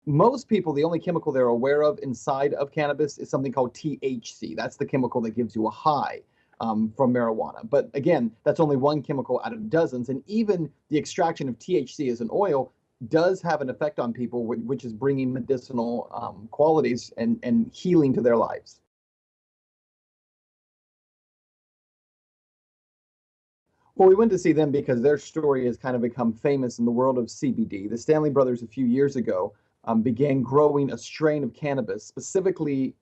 Most people, the only chemical they're aware of inside of cannabis is something called THC. That's the chemical that gives you a high from marijuana. But again, that's only one chemical out of dozens. And even the extraction of THC as an oil does have an effect on people, which is bringing medicinal qualities and healing to their lives. Well, we went to see them because their story has kind of become famous in the world of CBD. The Stanley brothers, a few years ago, began growing a strain of cannabis, specifically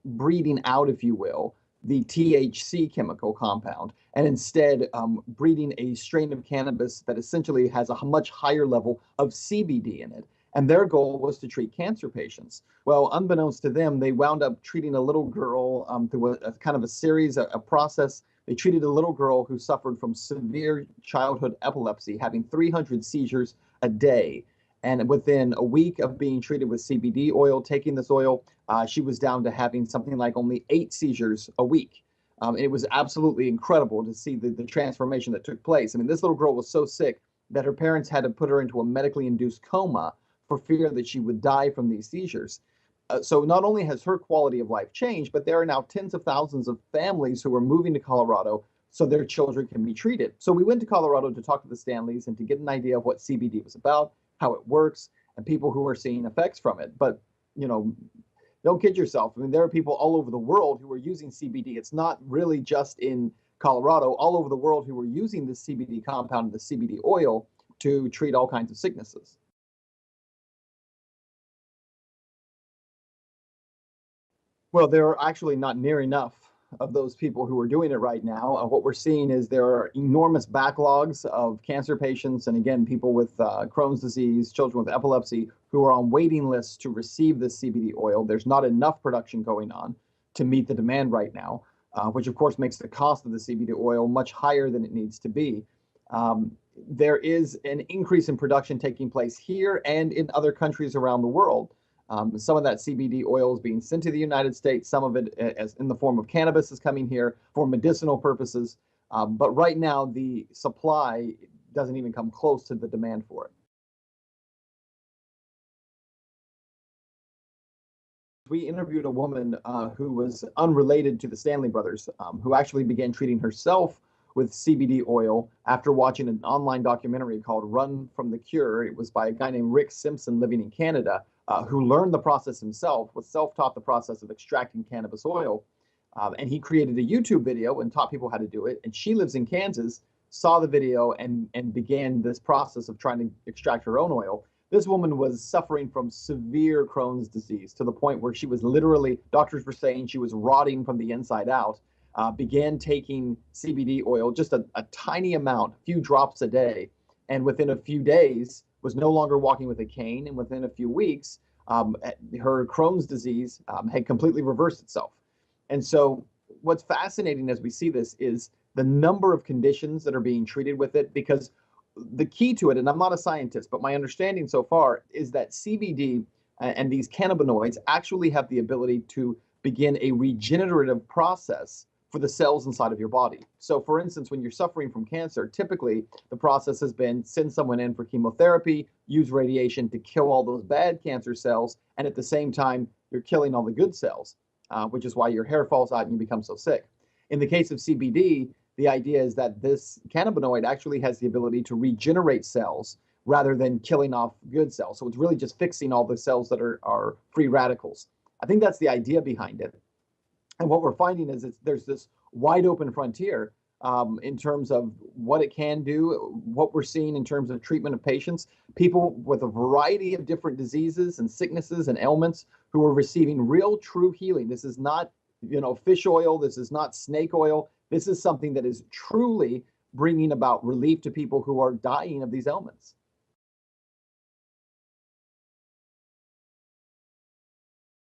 breeding out, if you will, the THC chemical compound, and instead breeding a strain of cannabis that essentially has a much higher level of CBD in it. And their goal was to treat cancer patients. Well, unbeknownst to them, they wound up treating a little girl through a kind of a series, a process. They treated a little girl who suffered from severe childhood epilepsy, having 300 seizures a day. And within a week of being treated with CBD oil, taking this oil, she was down to having something like only 8 seizures a week. It was absolutely incredible to see the transformation that took place. I mean, this little girl was so sick that her parents had to put her into a medically induced coma for fear that she would die from these seizures. So not only has her quality of life changed, but there are now tens of thousands of families who are moving to Colorado so their children can be treated. So we went to Colorado to talk to the Stanleys and to get an idea of what CBD was about, how it works, and people who are seeing effects from it. But, you know, don't kid yourself. I mean, there are people all over the world who are using CBD. It's not really just in Colorado, all over the world who are using the CBD compound, the CBD oil, to treat all kinds of sicknesses. Well, there are actually not near enough of those people who are doing it right now. What we're seeing is there are enormous backlogs of cancer patients, and again, people with Crohn's disease, children with epilepsy, who are on waiting lists to receive this CBD oil. There's not enough production going on to meet the demand right now, which of course makes the cost of the CBD oil much higher than it needs to be. There is an increase in production taking place here and in other countries around the world. Some of that CBD oil is being sent to the United States. Some of it, as in the form of cannabis, is coming here for medicinal purposes. But right now, the supply doesn't even come close to the demand for it. We interviewed a woman who was unrelated to the Stanley brothers, who actually began treating herself with CBD oil after watching an online documentary called Run from the Cure. It was by a guy named Rick Simpson living in Canada, who learned the process himself, was self-taught the process of extracting cannabis oil. And he created a YouTube video and taught people how to do it. And she lives in Kansas, saw the video and began this process of trying to extract her own oil. This woman was suffering from severe Crohn's disease to the point where she was literally, doctors were saying she was rotting from the inside out. Began taking CBD oil, just a tiny amount, a few drops a day. And within a few days, was no longer walking with a cane. And within a few weeks, her Crohn's disease had completely reversed itself. And so what's fascinating as we see this is the number of conditions that are being treated with it, because the key to it, and I'm not a scientist, but my understanding so far is that CBD and these cannabinoids actually have the ability to begin a regenerative process for the cells inside of your body. So for instance, when you're suffering from cancer, typically the process has been send someone in for chemotherapy, use radiation to kill all those bad cancer cells, and at the same time, you're killing all the good cells, which is why your hair falls out and you become so sick. In the case of CBD, the idea is that this cannabinoid actually has the ability to regenerate cells rather than killing off good cells. So it's really just fixing all the cells that are free radicals. I think that's the idea behind it. And what we're finding is there's this wide open frontier in terms of what it can do, what we're seeing in terms of treatment of patients, people with a variety of different diseases and sicknesses and ailments who are receiving real, true healing. This is not, fish oil. This is not snake oil. This is something that is truly bringing about relief to people who are dying of these ailments.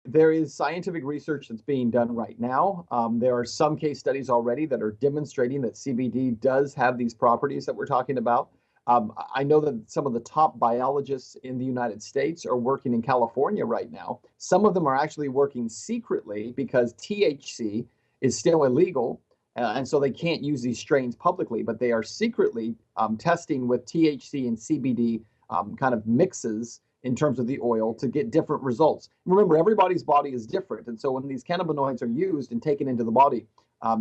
There is scientific research that's being done right now. There are some case studies already that are demonstrating that CBD does have these properties that we're talking about. I know that some of the top biologists in the United States are working in California right now. Some of them are actually working secretly because THC is still illegal. And so they can't use these strains publicly, but they are secretly testing with THC and CBD kind of mixes in terms of the oil to get different results. Remember, everybody's body is different. And so when these cannabinoids are used and taken into the body,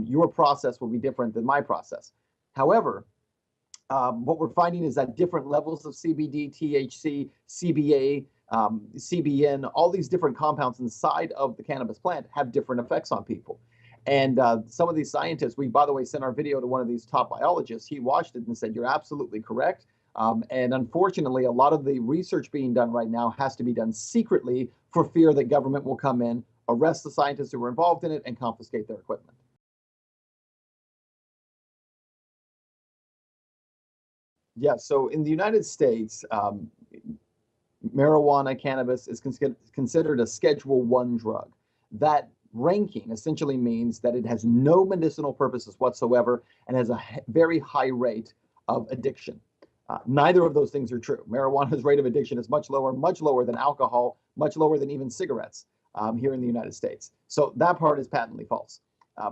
your process will be different than my process. However, what we're finding is that different levels of CBD, THC, CBA, CBN, all these different compounds inside of the cannabis plant have different effects on people. And some of these scientists, we, by the way, sent our video to one of these top biologists. He watched it and said, you're absolutely correct. And unfortunately, a lot of the research being done right now has to be done secretly for fear that government will come in, arrest the scientists who were involved in it, and confiscate their equipment. Yeah, so in the United States, marijuana, cannabis is considered a Schedule I drug. That ranking essentially means that it has no medicinal purposes whatsoever and has a very high rate of addiction. Neither of those things are true. Marijuana's rate of addiction is much lower than alcohol, much lower than even cigarettes here in the United States. So that part is patently false.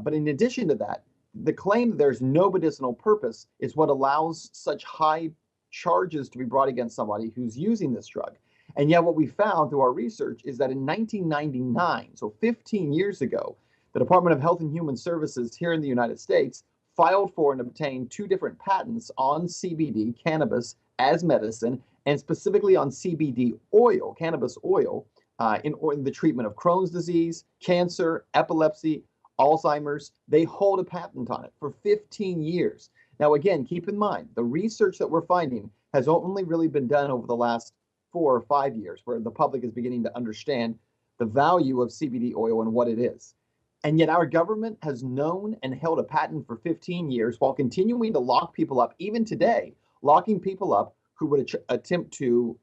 But in addition to that, the claim that there's no medicinal purpose is what allows such high charges to be brought against somebody who's using this drug. And yet what we found through our research is that in 1999, so 15 years ago, the Department of Health and Human Services here in the United States filed for and obtained 2 different patents on CBD, cannabis as medicine, and specifically on CBD oil, cannabis oil, in the treatment of Crohn's disease, cancer, epilepsy, Alzheimer's. They hold a patent on it for 15 years. Now, again, keep in mind, the research that we're finding has only really been done over the last 4 or 5 years, where the public is beginning to understand the value of CBD oil and what it is. And yet our government has known and held a patent for 15 years while continuing to lock people up, even today, locking people up who would attempt to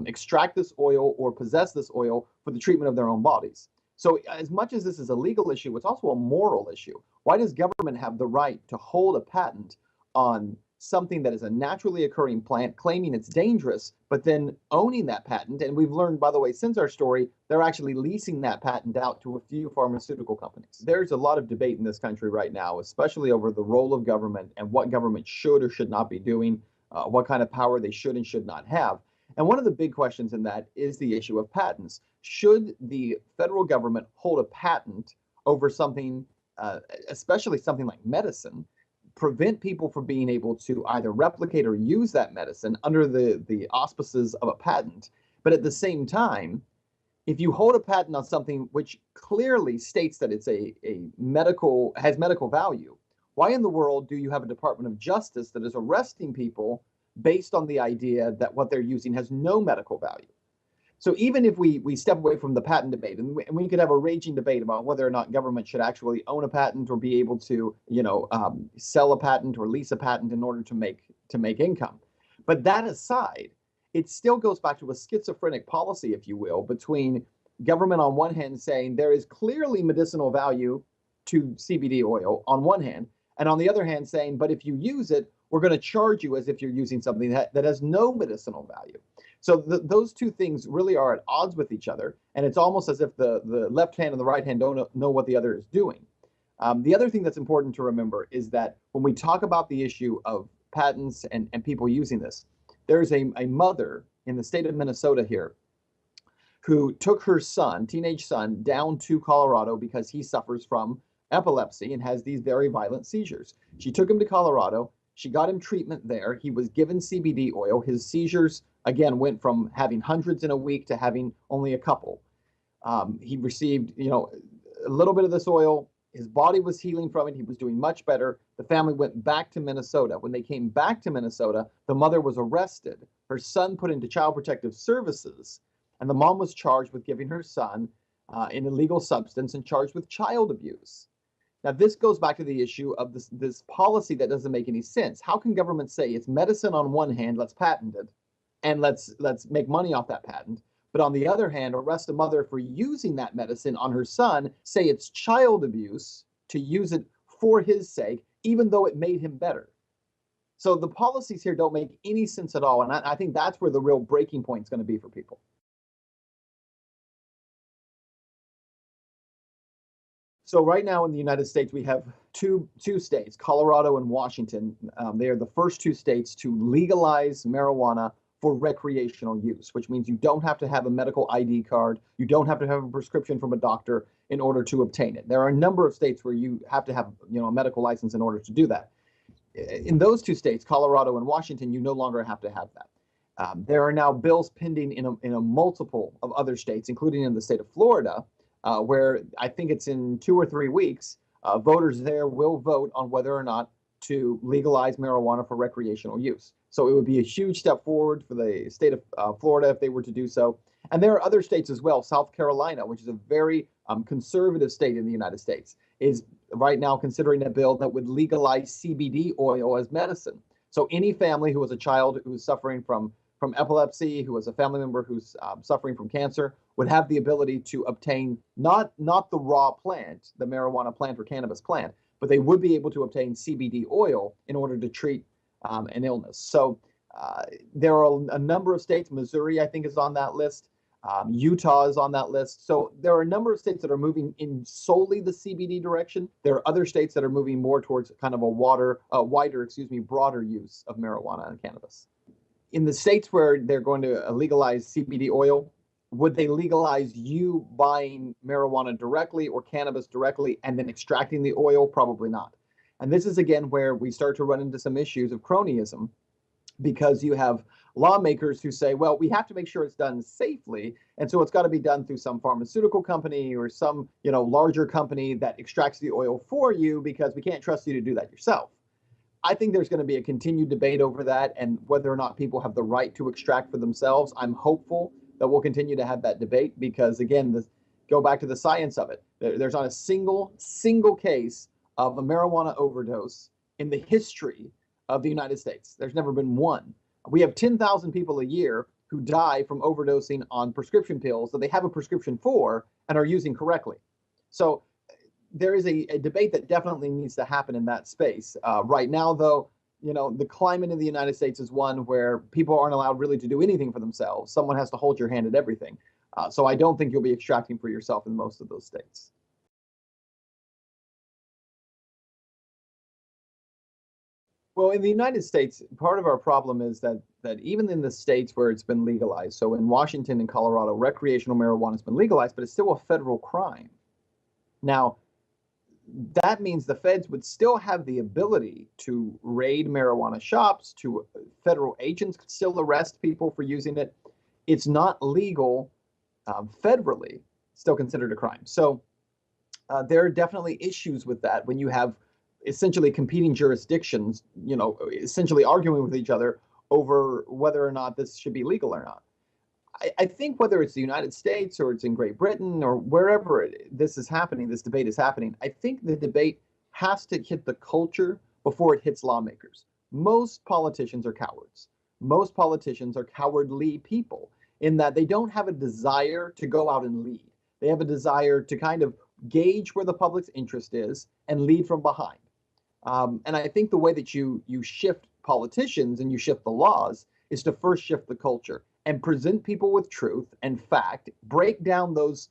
extract this oil or possess this oil for the treatment of their own bodies. So as much as this is a legal issue, it's also a moral issue. Why does government have the right to hold a patent on something that is a naturally occurring plant, claiming it's dangerous, but then owning that patent? And we've learned, by the way, since our story, they're actually leasing that patent out to a few pharmaceutical companies. There's a lot of debate in this country right now, especially over the role of government and what government should or should not be doing, what kind of power they should and should not have. And one of the big questions in that is the issue of patents. Should the federal government hold a patent over something, especially something like medicine, prevent people from being able to either replicate or use that medicine under the auspices of a patent? But at the same time, if you hold a patent on something which clearly states that it's has medical value, why in the world do you have a Department of Justice that is arresting people based on the idea that what they're using has no medical value? So even if we step away from the patent debate, and we could have a raging debate about whether or not government should actually own a patent or be able to, sell a patent or lease a patent in order to make income. But that aside, it still goes back to a schizophrenic policy, if you will, between government on one hand saying there is clearly medicinal value to CBD oil on one hand, and on the other hand saying, but if you use it, we're going to charge you as if you're using something that has no medicinal value. So those two things really are at odds with each other, and it's almost as if the left hand and the right hand don't know what the other is doing. The other thing that's important to remember is that when we talk about the issue of patents and people using this, there's a mother in the state of Minnesota here who took her son, teenage son, down to Colorado because he suffers from epilepsy and has these very violent seizures. She took him to Colorado. She got him treatment there. He was given CBD oil. His seizures, again, went from having hundreds in a week to having only a couple. He received, a little bit of this oil. His body was healing from it. He was doing much better. The family went back to Minnesota. When they came back to Minnesota, the mother was arrested. Her son put into Child Protective Services, and the mom was charged with giving her son an illegal substance and charged with child abuse. Now, this goes back to the issue of this policy that doesn't make any sense. How can government say it's medicine on one hand, let's patent it, and let's make money off that patent, but on the other hand, arrest a mother for using that medicine on her son, say it's child abuse to use it for his sake, even though it made him better? So the policies here don't make any sense at all, and I think that's where the real breaking point is going to be for people. So right now in the United States, we have two states, Colorado and Washington. They are the first 2 states to legalize marijuana for recreational use, which means you don't have to have a medical ID card. You don't have to have a prescription from a doctor in order to obtain it. There are a number of states where you have to have, a medical license in order to do that. In those two states, Colorado and Washington, you no longer have to have that. There are now bills pending in a multiple of other states, including in the state of Florida, where I think it's in 2 or 3 weeks, voters there will vote on whether or not to legalize marijuana for recreational use. So it would be a huge step forward for the state of Florida if they were to do so. And there are other states as well. South Carolina, which is a very conservative state in the United States, is right now considering a bill that would legalize CBD oil as medicine. So any family who has a child who's suffering from epilepsy, who has a family member who's suffering from cancer, would have the ability to obtain not the raw plant, the marijuana plant or cannabis plant, but they would be able to obtain CBD oil in order to treat an illness. So there are a number of states. Missouri, I think, is on that list. Utah is on that list. So there are a number of states that are moving in solely the CBD direction. There are other states that are moving more towards kind of a wider, broader use of marijuana and cannabis. In the states where they're going to legalize CBD oil, would they legalize you buying marijuana directly or cannabis directly and then extracting the oil? Probably not. And this is, again, where we start to run into some issues of cronyism, because you have lawmakers who say, well, we have to make sure it's done safely. And so it's got to be done through some pharmaceutical company or some, larger company that extracts the oil for you, because we can't trust you to do that yourself. I think there's going to be a continued debate over that and whether or not people have the right to extract for themselves. I'm hopeful that we'll continue to have that debate because, again, go back to the science of it. There's not a single case of a marijuana overdose in the history of the United States. There's never been one. We have 10,000 people a year who die from overdosing on prescription pills that they have a prescription for and are using correctly. So there is a debate that definitely needs to happen in that space. Right now, though, the climate in the United States is one where people aren't allowed really to do anything for themselves. Someone has to hold your hand at everything. So I don't think you'll be extracting for yourself in most of those states. Well, in the United States, part of our problem is that even in the states where it's been legalized, so in Washington and Colorado, recreational marijuana has been legalized, but it's still a federal crime. Now, that means the feds would still have the ability to raid marijuana shops, federal agents could still arrest people for using it. It's not legal federally, still considered a crime. So there are definitely issues with that when you have essentially competing jurisdictions, essentially arguing with each other over whether or not this should be legal or not. I think whether it's the United States or it's in Great Britain or wherever this is happening, this debate is happening, I think the debate has to hit the culture before it hits lawmakers. Most politicians are cowards. Most politicians are cowardly people in that they don't have a desire to go out and lead. They have a desire to kind of gauge where the public's interest is and lead from behind. And I think the way that you shift politicians and you shift the laws is to first shift the culture and present people with truth and fact, break down those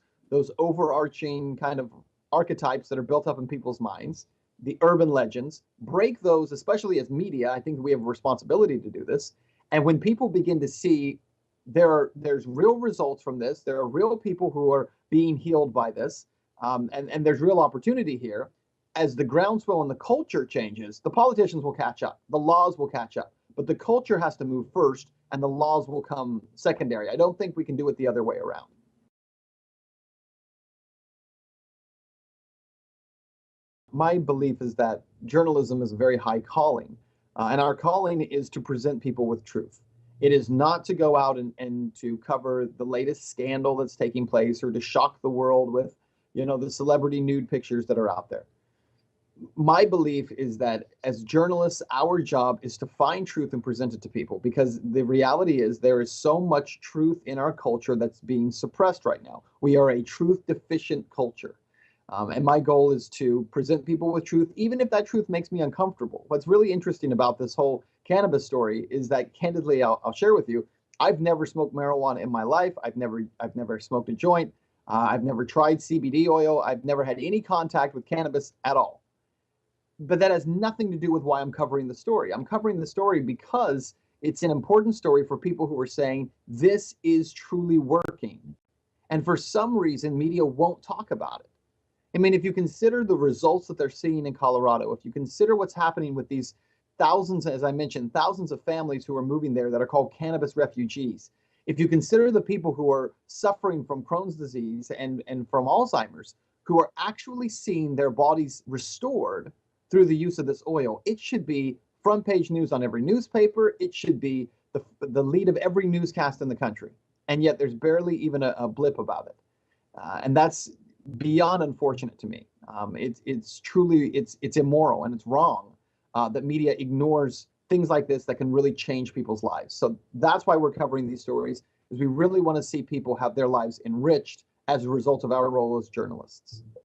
overarching kind of archetypes that are built up in people's minds, the urban legends, break those, especially as media. I think we have a responsibility to do this. And when people begin to see there's real results from this, there are real people who are being healed by this, and there's real opportunity here. As the groundswell and the culture changes, the politicians will catch up, the laws will catch up, but the culture has to move first and the laws will come secondary. I don't think we can do it the other way around. My belief is that journalism is a very high calling, and our calling is to present people with truth. It is not to go out and to cover the latest scandal that's taking place or to shock the world with, the celebrity nude pictures that are out there. My belief is that as journalists, our job is to find truth and present it to people, because the reality is there is so much truth in our culture that's being suppressed right now. We are a truth deficient culture. And my goal is to present people with truth, even if that truth makes me uncomfortable. What's really interesting about this whole cannabis story is that, candidly, I'll share with you, I've never smoked marijuana in my life. I've never smoked a joint. I've never tried CBD oil. I've never had any contact with cannabis at all. But that has nothing to do with why I'm covering the story. I'm covering the story because It's an important story for people who are saying this is truly working. And for some reason, media won't talk about it. I mean, if you consider the results that they're seeing in Colorado, if you consider what's happening with these thousands, as I mentioned, thousands of families who are moving there that are called cannabis refugees, if you consider the people who are suffering from Crohn's disease and from Alzheimer's, who are actually seeing their bodies restored through the use of this oil, it should be front page news on every newspaper. It should be the lead of every newscast in the country. And yet there's barely even a blip about it. And that's beyond unfortunate to me. It's truly, it's immoral and it's wrong that media ignores things like this that can really change people's lives. So that's why we're covering these stories, is we really want to see people have their lives enriched as a result of our role as journalists.